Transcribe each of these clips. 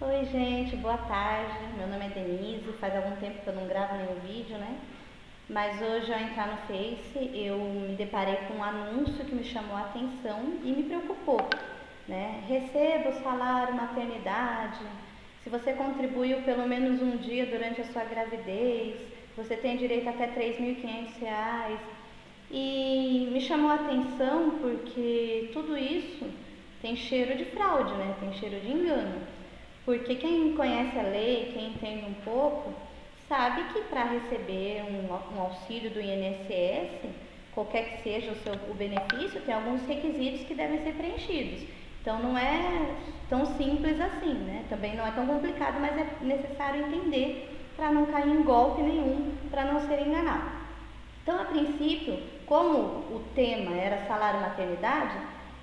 Oi gente, boa tarde, meu nome é Denise, faz algum tempo que eu não gravo nenhum vídeo, né? Mas hoje ao entrar no Face eu me deparei com um anúncio que me chamou a atenção e me preocupou, né? Receba o salário maternidade, se você contribuiu pelo menos um dia durante a sua gravidez, você tem direito até R$ 3.500. E me chamou a atenção porque tudo isso tem cheiro de fraude, né? Tem cheiro de engano. Porque quem conhece a lei, quem entende um pouco, sabe que para receber um auxílio do INSS, qualquer que seja o benefício, tem alguns requisitos que devem ser preenchidos. Então não é tão simples assim, né? Também não é tão complicado, mas é necessário entender para não cair em golpe nenhum, para não ser enganado. Então, a princípio, como o tema era salário maternidade,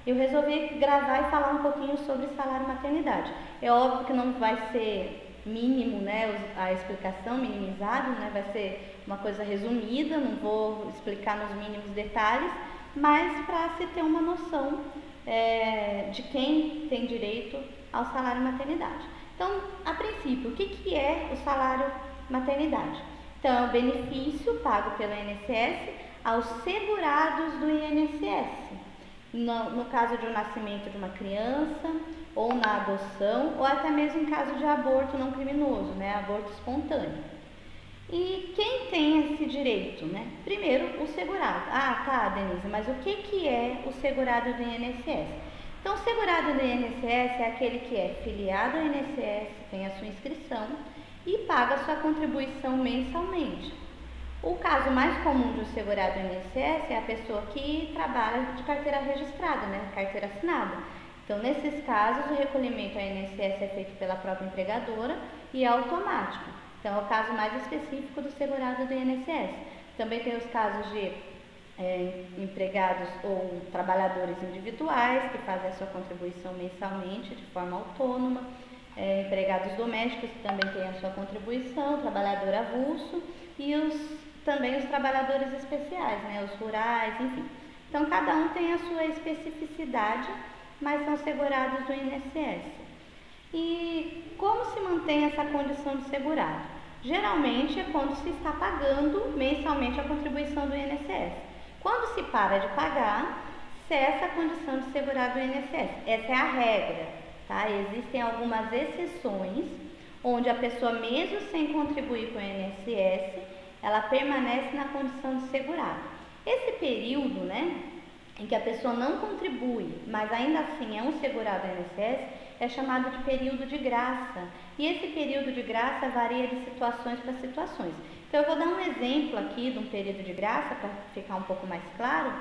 eu resolvi gravar e falar um pouquinho sobre salário maternidade. É óbvio que não vai ser mínimo, né, a explicação, minimizado, né, vai ser uma coisa resumida, não vou explicar nos mínimos detalhes, mas para se ter uma noção de quem tem direito ao salário maternidade. Então, a princípio, o que é o salário maternidade? Então, é o benefício pago pelo INSS aos segurados do INSS, no caso de um nascimento de uma criança, ou na adoção, ou até mesmo em caso de aborto não criminoso, né? Aborto espontâneo. E quem tem esse direito, né? Primeiro, o segurado. Ah, tá, Denise, mas o que é o segurado do INSS? Então, o segurado do INSS é aquele que é filiado ao INSS, tem a sua inscrição e paga a sua contribuição mensalmente. O caso mais comum de um segurado do INSS é a pessoa que trabalha de carteira registrada, né? Carteira assinada. Então, nesses casos, o recolhimento ao INSS é feito pela própria empregadora e é automático. Então, é o caso mais específico do segurado do INSS. Também tem os casos de empregados ou trabalhadores individuais que fazem a sua contribuição mensalmente de forma autônoma, empregados domésticos que também têm a sua contribuição, trabalhador avulso e também os trabalhadores especiais, né, os rurais, enfim. Então, cada um tem a sua especificidade, mas são segurados do INSS. E como se mantém essa condição de segurado? Geralmente é quando se está pagando mensalmente a contribuição do INSS. Quando se para de pagar, cessa a condição de segurado do INSS. Essa é a regra, tá? Existem algumas exceções, onde a pessoa, mesmo sem contribuir com o INSS, ela permanece na condição de segurado. Esse período, né, em que a pessoa não contribui, mas ainda assim é um segurado do INSS, é chamado de período de graça. E esse período de graça varia de situações para situações. Então, eu vou dar um exemplo aqui de um período de graça, para ficar um pouco mais claro,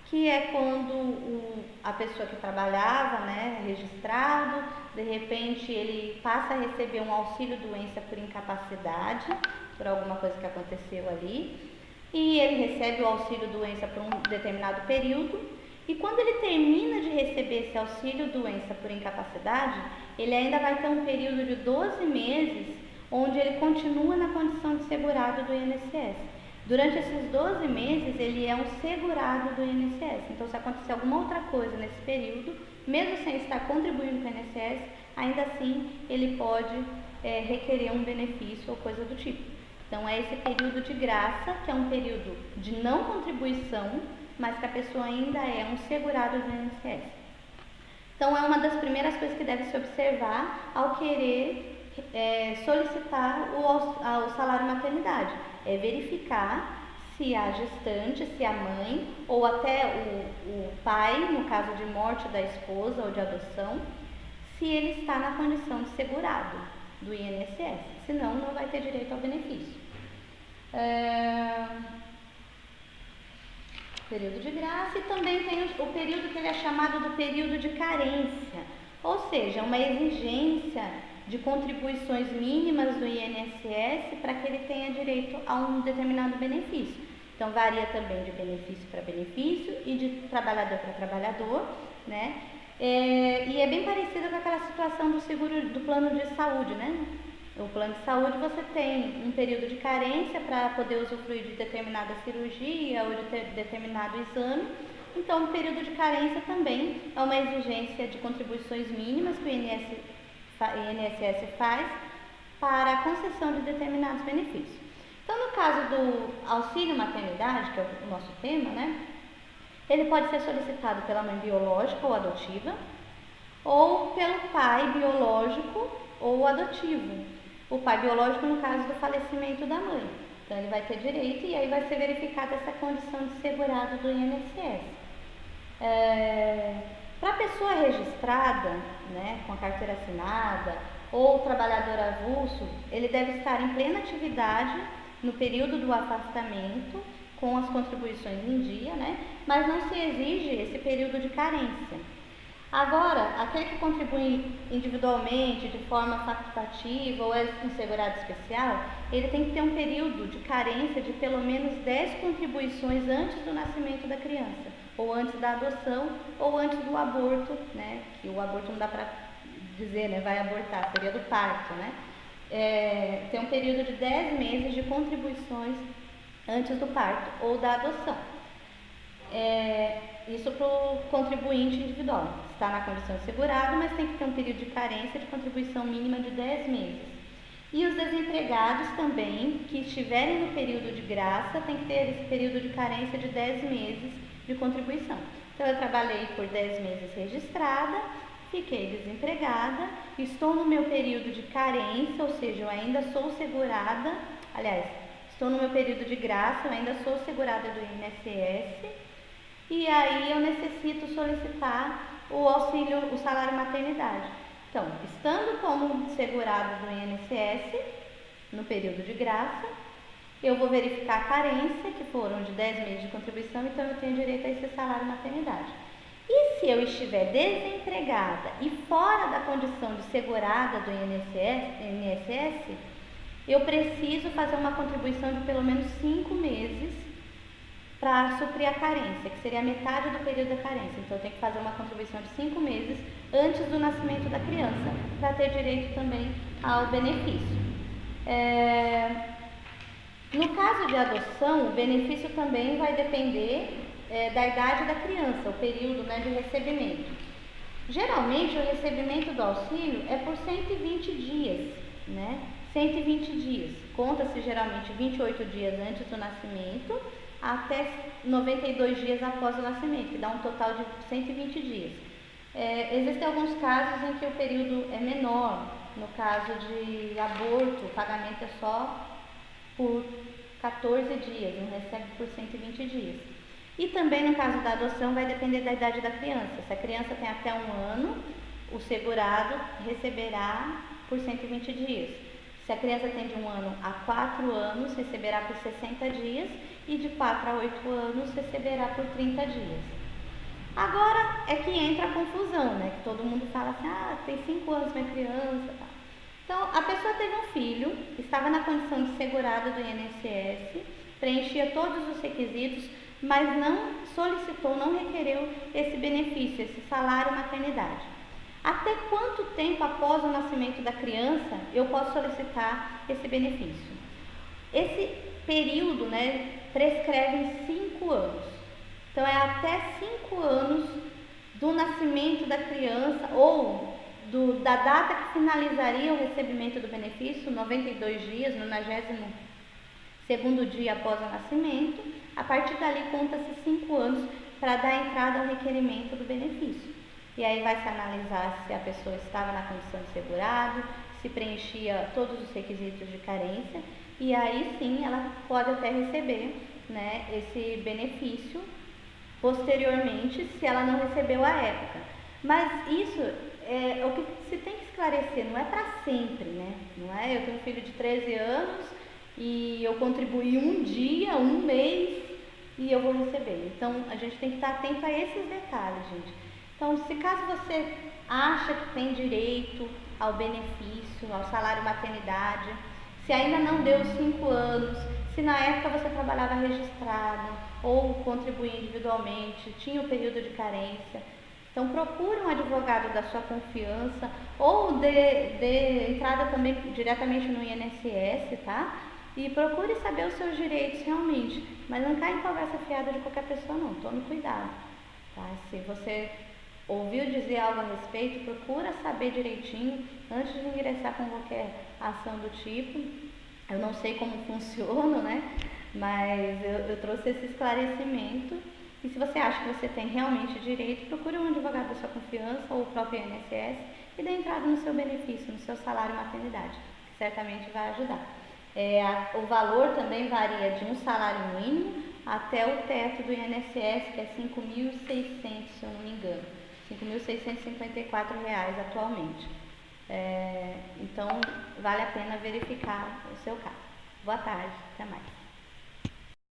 que é quando a pessoa que trabalhava, né, registrado, de repente ele passa a receber um auxílio-doença por incapacidade, por alguma coisa que aconteceu ali, e ele recebe o auxílio-doença por um determinado período, e quando ele termina de receber esse auxílio-doença por incapacidade, ele ainda vai ter um período de 12 meses, onde ele continua na condição de segurado do INSS. Durante esses 12 meses, ele é um segurado do INSS. Então, se acontecer alguma outra coisa nesse período, mesmo sem estar contribuindo com o INSS, ainda assim ele pode requerer um benefício ou coisa do tipo. Então, é esse período de graça, que é um período de não contribuição, mas que a pessoa ainda é um segurado do INSS. Então, é uma das primeiras coisas que deve se observar ao querer solicitar o salário maternidade. É verificar se a gestante, se a mãe ou até o pai, no caso de morte da esposa ou de adoção, se ele está na condição de segurado do INSS, senão não vai ter direito ao benefício. Período de graça, e também tem o período que ele é chamado do período de carência, ou seja, uma exigência de contribuições mínimas do INSS para que ele tenha direito a um determinado benefício. Então, varia também de benefício para benefício e de trabalhador para trabalhador, né? E é bem parecido com aquela situação do seguro do plano de saúde, né? O plano de saúde, você tem um período de carência para poder usufruir de determinada cirurgia ou de determinado exame. Então, o período de carência também é uma exigência de contribuições mínimas que o INSS INSS faz para a concessão de determinados benefícios. Então, no caso do auxílio maternidade, que é o nosso tema, né, ele pode ser solicitado pela mãe biológica ou adotiva, ou pelo pai biológico ou adotivo. O pai biológico no caso do falecimento da mãe. Então, ele vai ter direito e aí vai ser verificada essa condição de segurado do INSS. Para a pessoa registrada, né, com a carteira assinada, ou trabalhador avulso, ele deve estar em plena atividade no período do afastamento, com as contribuições em dia, né, mas não se exige esse período de carência. Agora, aquele que contribui individualmente, de forma facultativa ou é um segurado especial, ele tem que ter um período de carência de pelo menos 10 contribuições antes do nascimento da criança, ou antes da adoção, ou antes do aborto, né? Que o aborto não dá para dizer, né? Vai abortar, seria do parto, né? Tem um período de 10 meses de contribuições antes do parto ou da adoção. Isso para o contribuinte individual. Está na condição de segurado, mas tem que ter um período de carência de contribuição mínima de 10 meses. E os desempregados também, que estiverem no período de graça, tem que ter esse período de carência de 10 meses de contribuição. Então, eu trabalhei por 10 meses registrada, fiquei desempregada, estou no meu período de carência, ou seja, eu ainda sou segurada, aliás, estou no meu período de graça, eu ainda sou segurada do INSS, e aí eu necessito solicitar o auxílio, o salário maternidade. Então, estando como segurado do INSS, no período de graça, eu vou verificar a carência, que foram de 10 meses de contribuição, então eu tenho direito a esse salário maternidade. E se eu estiver desempregada e fora da condição de segurada do INSS, eu preciso fazer uma contribuição de pelo menos 5 meses para suprir a carência, que seria a metade do período da carência. Então, eu tenho que fazer uma contribuição de 5 meses antes do nascimento da criança, para ter direito também ao benefício. No caso de adoção, o benefício também vai depender da idade da criança, o período, né, de recebimento. Geralmente, o recebimento do auxílio é por 120 dias, né? 120 dias. Conta-se geralmente 28 dias antes do nascimento, até 92 dias após o nascimento, que dá um total de 120 dias. Existem alguns casos em que o período é menor. No caso de aborto, o pagamento é só por 14 dias, não recebe por 120 dias. E também no caso da adoção vai depender da idade da criança. Se a criança tem até 1 ano, o segurado receberá por 120 dias. Se a criança tem de 1 ano a 4 anos, receberá por 60 dias, e de 4 a 8 anos receberá por 30 dias. Agora é que entra a confusão, né? Que todo mundo fala assim, tem 5 anos minha criança, tá? Então, a pessoa teve um filho, estava na condição de segurado do INSS, preenchia todos os requisitos, mas não solicitou, não requereu esse benefício, esse salário maternidade. Até quanto tempo após o nascimento da criança eu posso solicitar esse benefício? Esse período, né, prescreve em 5 anos. Então, é até 5 anos do nascimento da criança ou da data que finalizaria o recebimento do benefício, 92 dias, no 92º dia após o nascimento. A partir dali, conta-se 5 anos para dar entrada ao requerimento do benefício. E aí vai se analisar se a pessoa estava na condição de segurado, se preenchia todos os requisitos de carência, e aí sim ela pode até receber, né, esse benefício posteriormente, se ela não recebeu à época. Mas isso é o que se tem que esclarecer, não é para sempre, né? Não é? Eu tenho um filho de 13 anos e eu contribuí um dia, um mês e eu vou receber. Então, a gente tem que estar atento a esses detalhes, gente. Então, se caso você acha que tem direito ao benefício, ao salário maternidade, se ainda não deu 5 anos, se na época você trabalhava registrado ou contribuía individualmente, tinha o período de carência, então procure um advogado da sua confiança ou dê entrada também diretamente no INSS, tá? E procure saber os seus direitos realmente, mas não caia em conversa fiada de qualquer pessoa não, tome cuidado, tá? Se você ouviu dizer algo a respeito, procura saber direitinho antes de ingressar com qualquer ação do tipo. Eu não sei como funciona, né? Mas eu trouxe esse esclarecimento. E se você acha que você tem realmente direito, procure um advogado da sua confiança ou o próprio INSS e dê entrada no seu benefício, no seu salário maternidade, que certamente vai ajudar. O valor também varia de um salário mínimo até o teto do INSS, que é 5.600, se eu não me engano, R$ 5.654 atualmente. Então, vale a pena verificar o seu caso. Boa tarde, até mais.